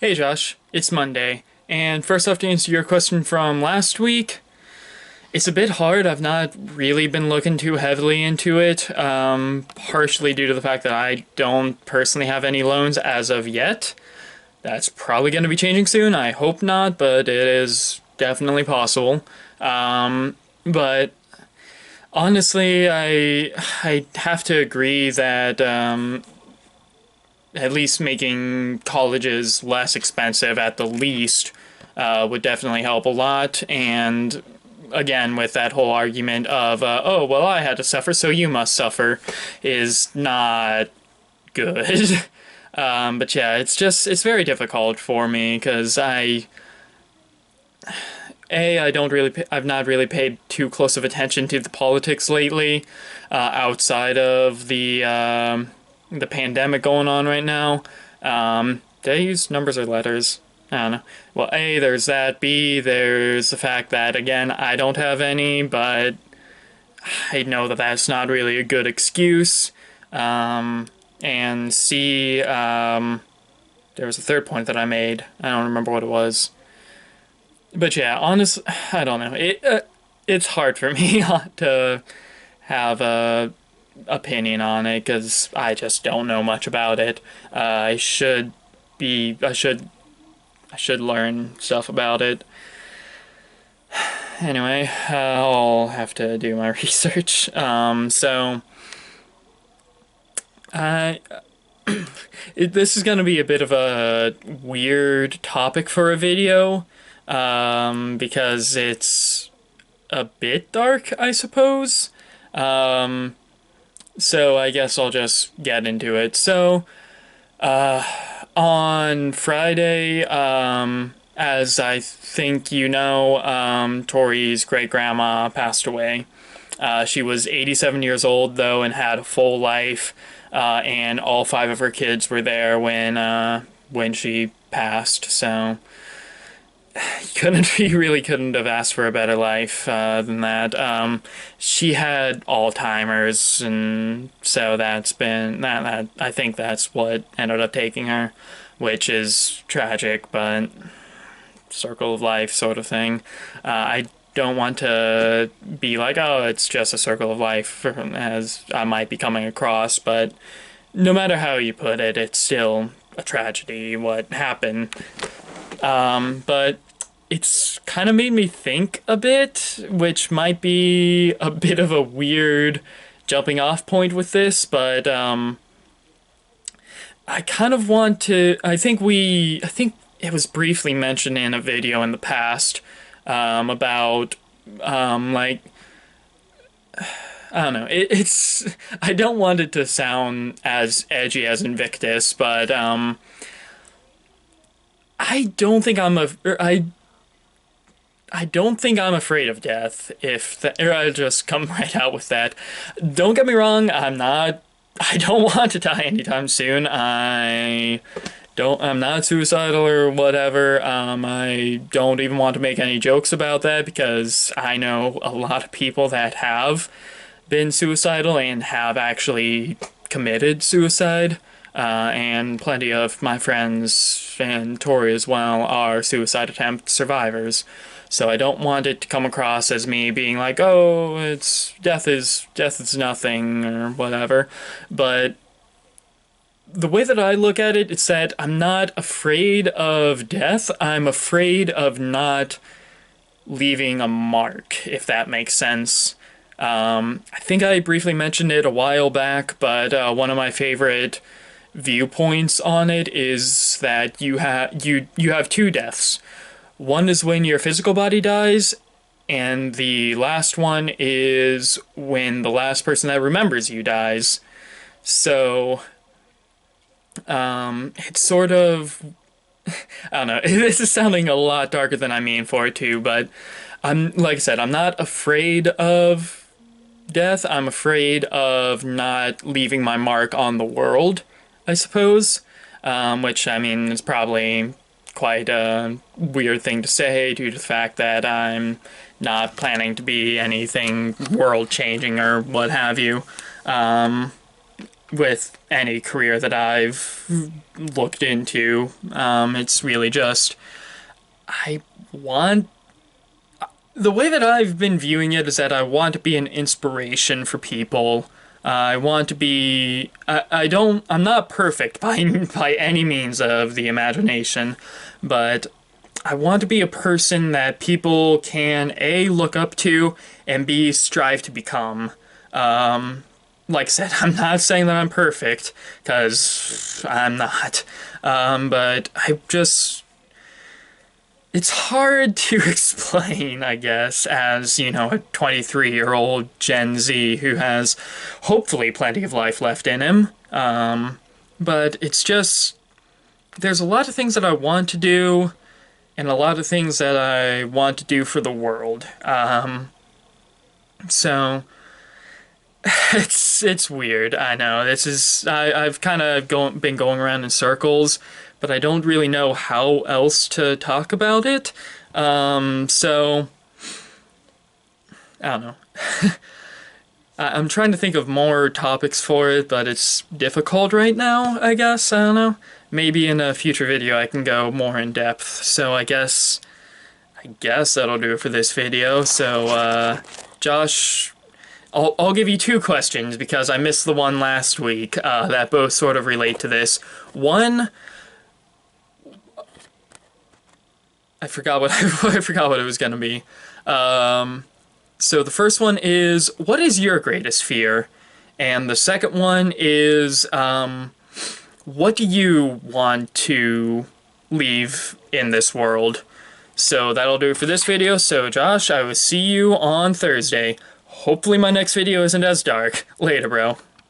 Hey Josh, it's Monday, and first off, to answer your question from last week, it's a bit hard. I've not really been looking too heavily into it, partially due to the fact that I don't personally have any loans as of yet. That's probably going to be changing soon. I hope not, but it is definitely possible. But honestly, I have to agree that at least making colleges less expensive at the least would definitely help a lot. And again, with that whole argument of, oh, well, I had to suffer, so you must suffer, is not good. But yeah, it's very difficult for me because I don't really, I've not really paid too close of attention to the politics lately, outside of the pandemic going on right now. Did I use numbers or letters? I don't know. Well, A, there's that. B, there's the fact that, again, I don't have any, but I know that that's not really a good excuse. And C, there was a third point that I made. I don't remember what it was. But yeah, honestly, I don't know. It's hard for me to have a opinion on it because I just don't know much about it. I should be. I should learn stuff about it. Anyway, I'll have to do my research. I this is gonna be a bit of a weird topic for a video, because it's a bit dark, I suppose. Um, so I guess I'll just get into it. So, on Friday, as I think you know, Tori's great grandma passed away. She was 87 years old, though, and had a full life, and all five of her kids were there when she passed. So he really couldn't have asked for a better life than that. She had Alzheimer's, and so that's been that. I think that's what ended up taking her, which is tragic, but circle of life sort of thing. I don't want to be like, oh, it's just a circle of life, as I might be coming across, but no matter how you put it, it's still a tragedy what happened. But it's kind of made me think a bit, which might be a bit of a weird jumping off point with this, but I kind of want to. I think it was briefly mentioned in a video in the past, about, like, I don't know. It's I don't want it to sound as edgy as Invictus, but I don't think I'm a I don't think I'm afraid of death. If that, or I'll just come right out with that. Don't get me wrong. I'm not. I don't want to die anytime soon. I'm not suicidal or whatever. I don't even want to make any jokes about that because I know a lot of people that have been suicidal and have actually committed suicide. And plenty of my friends and Tori as well are suicide attempt survivors. So I don't want it to come across as me being like, oh, it's death is nothing or whatever. But the way that I look at it, it's that I'm not afraid of death. I'm afraid of not leaving a mark, if that makes sense. I think I briefly mentioned it a while back, but one of my favorite viewpoints on it is that you have two deaths. One is when your physical body dies, and the last one is when the last person that remembers you dies. So, it's sort of, I don't know, this is sounding a lot darker than I mean for it to, but like I said, I'm not afraid of death. I'm afraid of not leaving my mark on the world, I suppose. Which, I mean, is probably quite a weird thing to say due to the fact that I'm not planning to be anything world changing or what have you. with any career that I've looked into. It's really just, I want, the way that I've been viewing it is that I want to be an inspiration for people. I want to be, I'm not perfect by any means of the imagination, but I want to be a person that people can A, look up to, and B, strive to become. Like I said, I'm not saying that I'm perfect, because I'm not. But it's hard to explain, I guess, as, a 23-year-old Gen Z who has hopefully plenty of life left in him. But it's just, there's a lot of things that I want to do, and a lot of things that I want to do for the world. So it's weird. I know I've kind of been going around in circles, but I don't really know how else to talk about it. So I don't know. I'm trying to think of more topics for it, but it's difficult right now, I guess. I don't know. Maybe in a future video I can go more in depth. So I guess that'll do it for this video. So, Josh, I'll give you two questions because I missed the one last week that both sort of relate to this. One, I forgot what I forgot what it was gonna be. So the first one is, what is your greatest fear? And the second one is, what do you want to leave in this world? So that'll do it for this video. So Josh, I will see you on Thursday. Hopefully my next video isn't as dark. Later, bro.